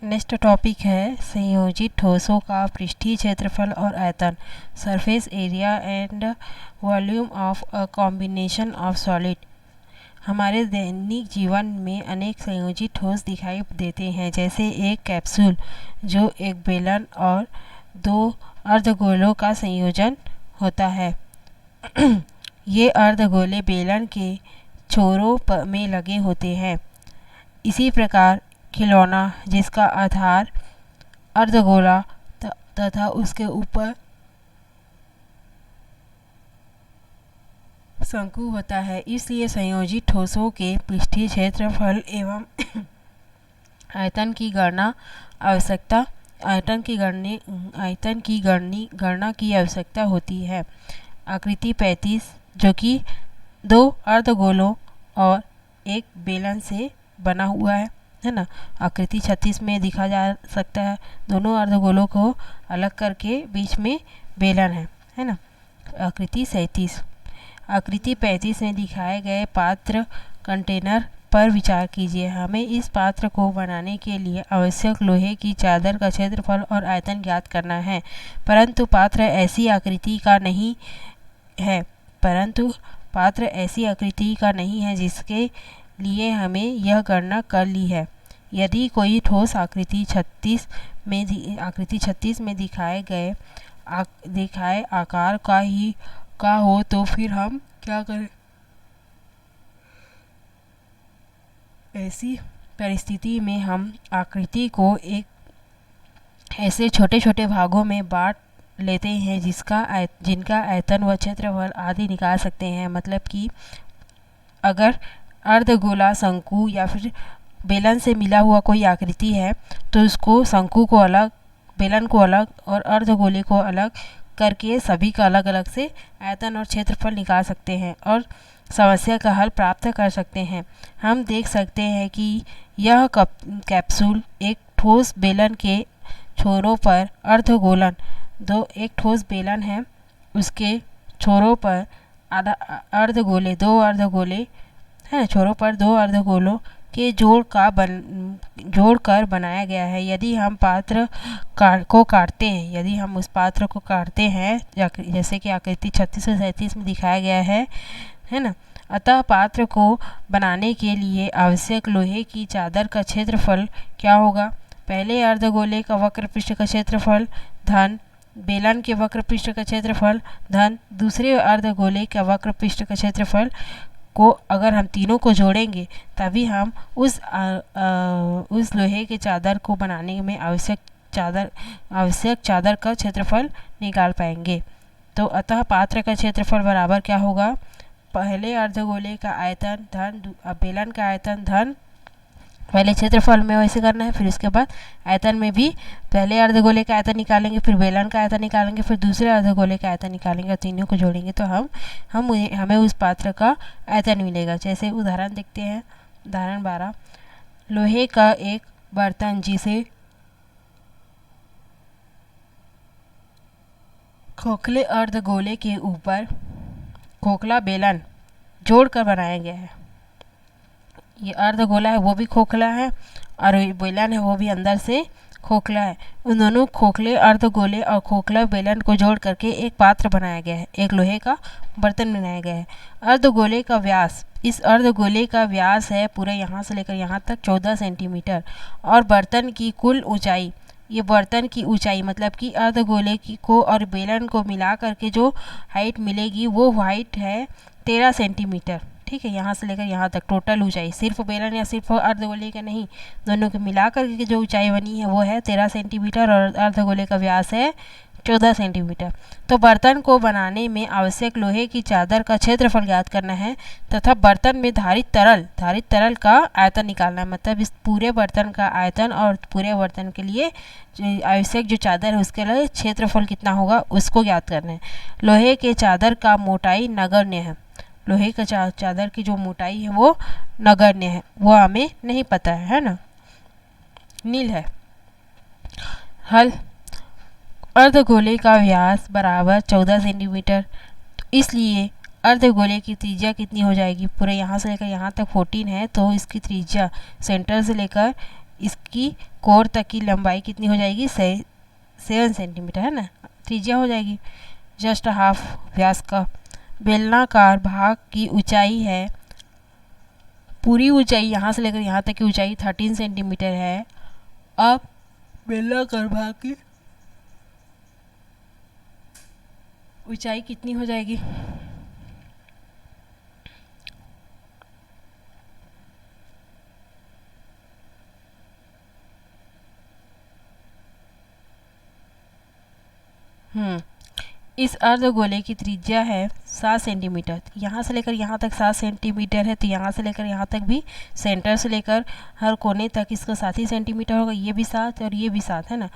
Next topic है संयोजित ठोसों का पृष्ठीय क्षेत्रफल और आयतन, surface area and volume of a combination of solid. हमारे दैनिक जीवन में अनेक संयोजित ठोस दिखाई देते हैं, जैसे एक कैप्सूल जो एक बेलन और दो अर्धगोलों का संयोजन होता है। ये अर्धगोले बेलन के छोरों में लगे होते हैं। इसी प्रकार खिलौना जिसका आधार अर्धगोला तथा उसके ऊपर शंकु होता है, इसलिए संयोजित ठोसों के पृष्ठीय क्षेत्रफल एवं आयतन की गणना की आवश्यकता होती है। आकृति 35 जो कि दो अर्धगोलों और एक बेलन से बना हुआ है ना। आकृति 36 में दिखा जा सकता है, दोनों अर्धगोलों को अलग करके बीच में बेलन है ना। आकृति 37। आकृति 35 में दिखाए गए पात्र कंटेनर पर विचार कीजिए। हमें इस पात्र को बनाने के लिए आवश्यक लोहे की चादर का क्षेत्रफल और आयतन ज्ञात करना है, परंतु पात्र ऐसी आकृति का नहीं है जिसके लिए हमें यह गणना कर ली है। यदि कोई ठोस आकृति 36 में दिखाए आकार का हो तो फिर हम क्या करें? ऐसी परिस्थिति में हम आकृति को एक ऐसे छोटे छोटे भागों में बांट लेते हैं जिनका आयतन व क्षेत्रफल आदि निकाल सकते हैं। मतलब कि अगर अर्धगोला, शंकु या फिर बेलन से मिला हुआ कोई आकृति है तो उसको शंकु को अलग, बेलन को अलग और अर्धगोले को अलग करके सभी का अलग अलग से आयतन और क्षेत्रफल निकाल सकते हैं और समस्या का हल प्राप्त कर सकते हैं। हम देख सकते हैं कि यह कैप्सूल एक ठोस बेलन के छोरों पर अर्धगोलन, एक ठोस बेलन है, उसके छोरों पर दो अर्धगोले हैं, छोरों पर दो अर्धगोलों के जोड़कर बनाया गया है। यदि हम उस पात्र को काटते हैं जैसे कि आकृति 36 और 37 में दिखाया गया है ना, अतः पात्र को बनाने के लिए आवश्यक लोहे की चादर का क्षेत्रफल क्या होगा? पहले अर्धगोले का वक्र पृष्ठ का क्षेत्रफल धन बेलन के वक्र पृष्ठ का क्षेत्रफल धन दूसरे अर्धगोले का वक्र पृष्ठ का क्षेत्रफल को अगर हम तीनों को जोड़ेंगे तभी हम उस लोहे के चादर को बनाने में आवश्यक चादर का क्षेत्रफल निकाल पाएंगे। तो अतः पात्र का क्षेत्रफल बराबर क्या होगा? पहले अर्धगोले का आयतन धन बेलन का आयतन धन, पहले क्षेत्रफल में वैसे करना है, फिर उसके बाद आयतन में भी पहले अर्धगोले का आयतन निकालेंगे, फिर बेलन का आयतन निकालेंगे, फिर दूसरे अर्धगोले का आयतन निकालेंगे और तीनों को जोड़ेंगे तो हमें उस पात्र का आयतन मिलेगा। जैसे उदाहरण देखते हैं। उदाहरण 12, लोहे का एक बर्तन जिसे खोखले अर्धगोले के ऊपर खोखला बेलन जोड़कर बनाया गया है। ये अर्धगोला है वो भी खोखला है और बेलन है वो भी अंदर से खोखला है। उन दोनों खोखले अर्धगोले और खोखला बेलन को जोड़ करके एक पात्र बनाया गया है, एक लोहे का बर्तन बनाया गया है। अर्धगोले का व्यास, इस अर्धगोले का व्यास है पूरे यहाँ से लेकर यहाँ तक 14 सेंटीमीटर और बर्तन की कुल ऊंचाई, ये बर्तन की ऊंचाई मतलब कि अर्धगोले को और बेलन को मिला करके जो हाइट मिलेगी वो हाइट है 13 सेंटीमीटर। ठीक है, यहाँ से लेकर यहाँ तक टोटल ऊंचाई, सिर्फ बेलन या सिर्फ अर्धगोले का नहीं, दोनों को मिलाकर के जो ऊंचाई बनी है वो है 13 सेंटीमीटर और अर्धगोले का व्यास है 14 सेंटीमीटर। तो बर्तन को बनाने में आवश्यक लोहे की चादर का क्षेत्रफल ज्ञात करना है तथा बर्तन में धारित तरल का आयतन निकालना है। मतलब इस पूरे बर्तन का आयतन और पूरे बर्तन के लिए आवश्यक जो चादर है उसके लिए क्षेत्रफल कितना होगा उसको ज्ञात करना है। लोहे के चादर का मोटाई नगण्य है, लोहे का चादर की जो मोटाई है वो नगण्य है, वो हमें नहीं पता है ना, नील है। हल, अर्धगोले का व्यास बराबर 14 सेंटीमीटर, इसलिए अर्धगोले की त्रिज्या कितनी हो जाएगी? पूरे यहाँ से लेकर यहाँ तक 14 है तो इसकी त्रिज्या सेंटर से लेकर इसकी कोर तक की लंबाई कितनी हो जाएगी, 7 सेंटीमीटर है ना, त्रिज्या हो जाएगी। जस्ट हाफ व्यास का बेलनाकार भाग की ऊंचाई है, पूरी ऊंचाई यहाँ से लेकर यहाँ तक की ऊंचाई 13 सेंटीमीटर है। अब बेलनाकार भाग की ऊंचाई कितनी हो जाएगी, इस अर्धगोले की त्रिज्या है 7 सेंटीमीटर। यहाँ से लेकर यहाँ तक 7 सेंटीमीटर है, तो यहाँ से लेकर यहाँ तक भी सेंटर से लेकर हर कोने तक इसका 7 ही सेंटीमीटर होगा। ये भी 7 और ये भी 7 है ना।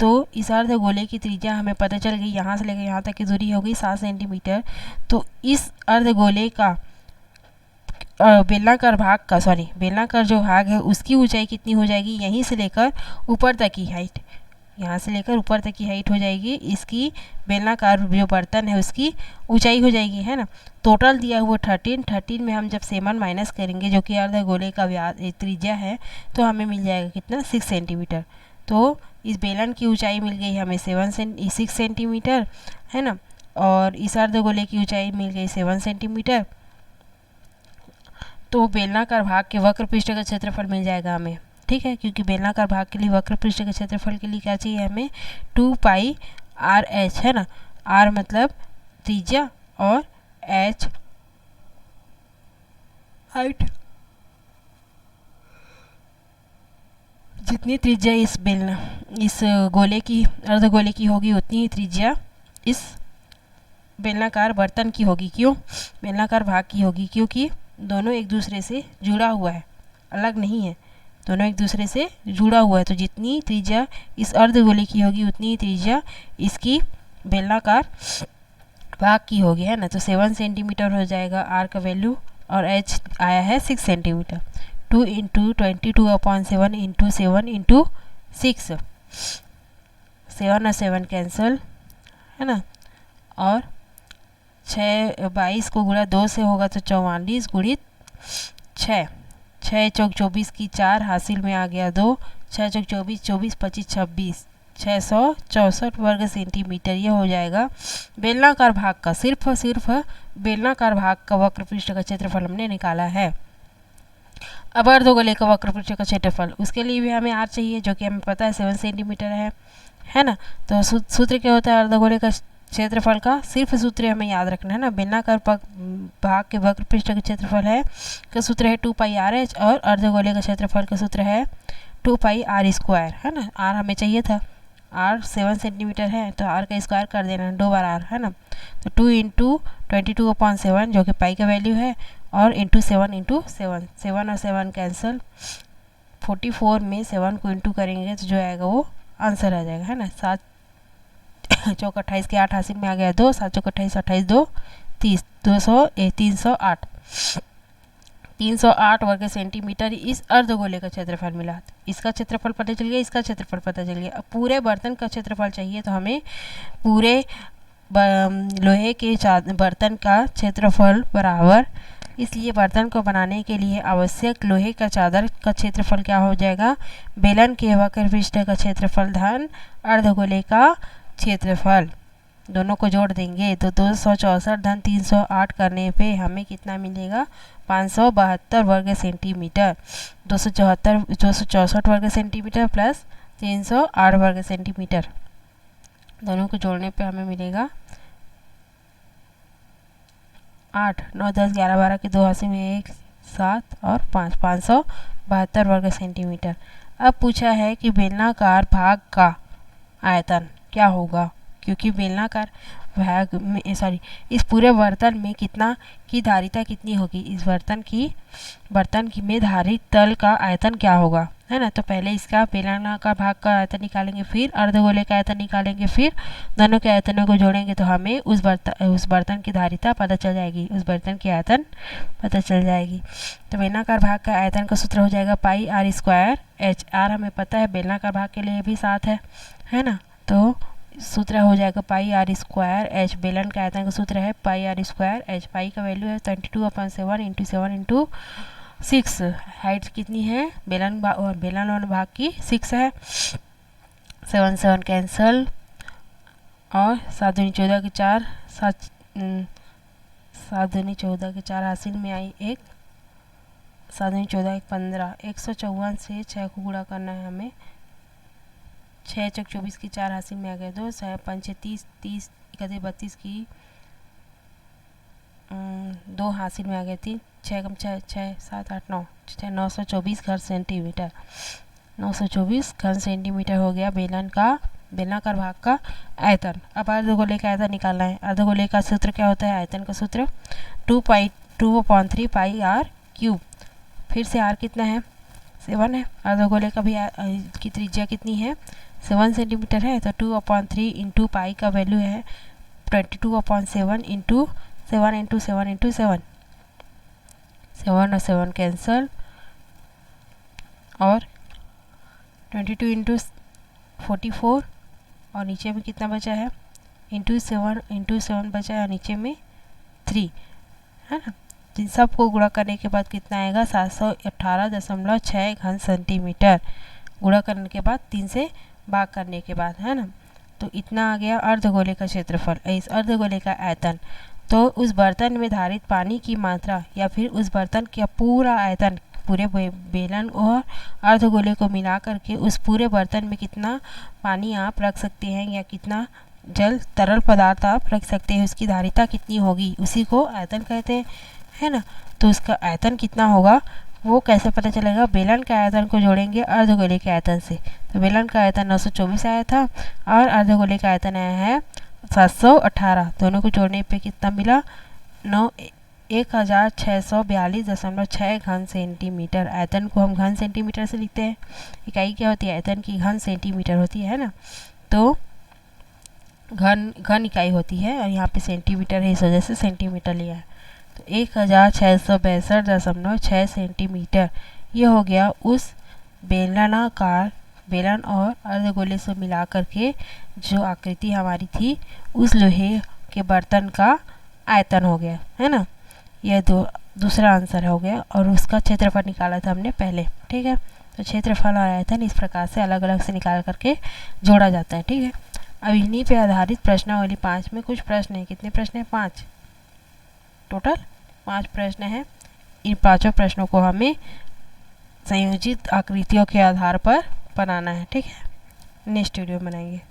तो इस अर्धगोले की त्रिज्या हमें पता चल गई, यहाँ से लेकर यहाँ तक की दूरी हो गई 7 सेंटीमीटर। तो इस अर्धगोले का बेलनाकार भाग का बेलनाकार जो भाग है उसकी ऊंचाई कितनी हो जाएगी, यहीं से लेकर ऊपर तक की हाइट, यहाँ से लेकर ऊपर तक की हाइट हो जाएगी। इसकी बेलनाकार जो बर्तन है उसकी ऊंचाई हो जाएगी, है ना। टोटल दिया हुआ 13 में हम जब 7 माइनस करेंगे जो कि अर्धगोले का त्रिज्या है, तो हमें मिल जाएगा कितना, 6 सेंटीमीटर। तो इस बेलन की ऊंचाई मिल गई हमें 6 सेंटीमीटर, है ना। और इस अर्धगोले की ऊंचाई मिल गई 7 सेंटीमीटर। तो बेलनाकार भाग के वक्र पृष्ठ का क्षेत्रफल मिल जाएगा हमें, ठीक है। क्योंकि बेलनाकार भाग के लिए वक्र पृष्ठ के क्षेत्रफल के लिए क्या चाहिए हमें, 2 पाई आर एच, है ना। आर मतलब त्रिज्या और एच हाइट। जितनी त्रिज्या इस गोले की अर्धगोले की होगी उतनी ही त्रिज्या इस बेलनाकार बर्तन की होगी। क्यों, बेलनाकार भाग की होगी, क्योंकि दोनों एक दूसरे से जुड़ा हुआ है, अलग नहीं है, दोनों एक दूसरे से जुड़ा हुआ है। तो जितनी त्रिज्या इस अर्धगोले की होगी उतनी त्रिज्या इसकी बेलनाकार भाग की होगी, है ना। तो 7 सेंटीमीटर हो जाएगा आर का वैल्यू, और एच आया है 6 सेंटीमीटर। 2 × 22/7 × 7 × 6, 7 और 7 कैंसिल, है ना। और 22 को गुणा 2 से होगा तो 44 गुणित 6, 6 चौक 24 की 4 हासिल में आ गया 2, 6 चौक 24, 24 25 26, 664 वर्ग सेंटीमीटर। ये हो जाएगा बेलनाकार भाग का, सिर्फ और सिर्फ बेलनाकार भाग का वक्र पृष्ठ का क्षेत्रफल हमने निकाला है। अब अर्धगोले का वक्र पृष्ठ का क्षेत्रफल, उसके लिए भी हमें आर चाहिए, जो कि हमें पता है 7 सेंटीमीटर है ना। तो सूत्र क्या होता है अर्धगोले का क्षेत्रफल का, सिर्फ सूत्र हमें याद रखना है ना। बेलनाकार भाग के वक्र पृष्ठ का क्षेत्रफल है का सूत्र है 2 पाई आर एच, और अर्धगोले का क्षेत्रफल का सूत्र है 2 पाई आर स्क्वायर, है ना। आर हमें चाहिए था, आर 7 सेंटीमीटर है, तो आर का स्क्वायर कर देना, 2 बार आर, है ना। तो 2 × 22/7 जो कि पाई का वैल्यू है, और × 7 × 7, 7 और 7 कैंसिल, 44 में 7 को इंटू करेंगे तो जो आएगा वो आंसर आ जाएगा, है ना। 7 चौक 28 के 8 हासिल में आ गया 2, 7 चौक 28, 28 2 30, 308, 308 वर्ग सेंटीमीटर इस अर्धगोले का क्षेत्रफल मिला। इसका क्षेत्रफल पता चल गया, इसका क्षेत्रफल पता चल गया। अब पूरे बर्तन का क्षेत्रफल चाहिए, तो हमें पूरे लोहे के बर्तन का क्षेत्रफल बराबर, इसलिए बर्तन को बनाने के लिए आवश्यक लोहे का चादर का क्षेत्रफल क्या हो जाएगा, बेलन के वक्र पृष्ठ का क्षेत्रफल धन अर्धगोले का क्षेत्रफल, दोनों को जोड़ देंगे तो 264 धन 308 करने पे हमें कितना मिलेगा, 572 वर्ग सेंटीमीटर। 264 वर्ग सेंटीमीटर प्लस 308 वर्ग सेंटीमीटर, दोनों को जोड़ने पे हमें मिलेगा 8, 9, 10, 11, 12 के 2 हासिल में 1, 7 और 5, 572 वर्ग सेंटीमीटर। अब पूछा है कि बेलनाकार भाग का आयतन क्या होगा, क्योंकि बेलनाकार भाग में इस पूरे बर्तन में कितना की धारिता कितनी होगी, इस बर्तन की में धारित तल का आयतन क्या होगा, है ना। तो पहले इसका बेलनाकार भाग का आयतन निकालेंगे, फिर अर्धगोले का आयतन निकालेंगे, फिर दोनों के आयतनों को जोड़ेंगे तो हमें उस बर्तन की धारिता पता चल जाएगी, उस बर्तन की आयतन पता चल जाएगी। तो बेलनाकार भाग का आयतन का सूत्र हो जाएगा पाई आर स्क्वायर एच। आर हमें पता है, बेलनाकार भाग के लिए भी 7 है ना। तो सूत्र हो जाएगा पाई आर स्क्वायर एच, बेलन का आयतन का सूत्र है पाई आर स्क्वायर एच। पाई का वैल्यू है 22/7 × 7 × 6, हाइट कितनी है बेलन और बेलन और भाग की 6 है। 7 7 कैंसल और 7 दूनी 14 के 4, 7 दूनी 14 के 4 हासिल में आई 1, 7 दूनी 14 1 15, 154 से 6 को गुणा करना है हमें। 6 चौक 24 की 4 हासिल में आ गया 2, 6 5 30 30 31 32 की 2 हासिल में आ गया 3, 6 कम 6 6 7 8 9 6 924 घन सेंटीमीटर। 924 घन सेंटीमीटर हो गया बेलनाकार भाग का आयतन। अब अर्धगोले का आयतन निकालना है। अर्धगोले का सूत्र क्या होता है? आयतन का सूत्र 2/3 पाई आर क्यूब। फिर से आर कितना है? 7 है। अर्धगोले का भी की त्रिज्या कितनी है? 7 सेंटीमीटर है। तो 2/3 इंटू पाई का वैल्यू है 22/7 इंटू 7 इंटू 7 इंटू 7, 7 और 7 कैंसल और 22 इंटू 44 और नीचे में कितना बचा है? इंटू 7 बचा है और नीचे में 3 है ना। इन सब को गुणा करने के बाद कितना आएगा? 718.6 घन सेंटीमीटर। गुणा करने के बाद 3 से भाग करने के बाद, है ना। तो इतना आ गया अर्धगोले का क्षेत्रफल। इस अर्धगोले का आयतन तो उस बर्तन में धारित पानी की मात्रा या फिर उस बर्तन का पूरा आयतन, पूरे बेलन और अर्धगोले को मिला करके उस पूरे बर्तन में कितना पानी आप रख सकते हैं या कितना जल तरल पदार्थ आप रख सकते हैं, उसकी धारिता कितनी होगी, उसी को आयतन कहते हैं, है ना। तो उसका आयतन कितना होगा वो कैसे पता चलेगा? बेलन के आयतन को जोड़ेंगे अर्धगोले के आयतन से। तो बेलन का आयतन 924 आया था और अर्धगोले का आयतन आया है 718। दोनों को जोड़ने पे कितना मिला? 1642.6 घन सेंटीमीटर। आयतन को हम घन सेंटीमीटर से लिखते हैं। इकाई क्या होती है? आयतन की घन सेंटीमीटर होती है ना। तो घन इकाई होती है और यहाँ पे सेंटीमीटर है, इस वजह से सेंटीमीटर लिया है। तो 1662.6 सेंटीमीटर ये हो गया उस बेलनाकार बेलन और अर्धगोले से मिला करके जो आकृति हमारी थी उस लोहे के बर्तन का आयतन हो गया, है ना। यह दूसरा आंसर हो गया और उसका क्षेत्रफल निकाला था हमने पहले, ठीक है। तो क्षेत्रफल और आयतन इस प्रकार से अलग अलग से निकाल करके जोड़ा जाता है, ठीक है। अब इन्हीं पे आधारित प्रश्नावली 5 में कुछ प्रश्न है। कितने प्रश्न हैं? 5 टोटल 5 प्रश्न हैं। इन 5 प्रश्नों को हमें संयोजित आकृतियों के आधार पर बनाना है, ठीक है। नेक्स्ट वीडियो बनाएंगे।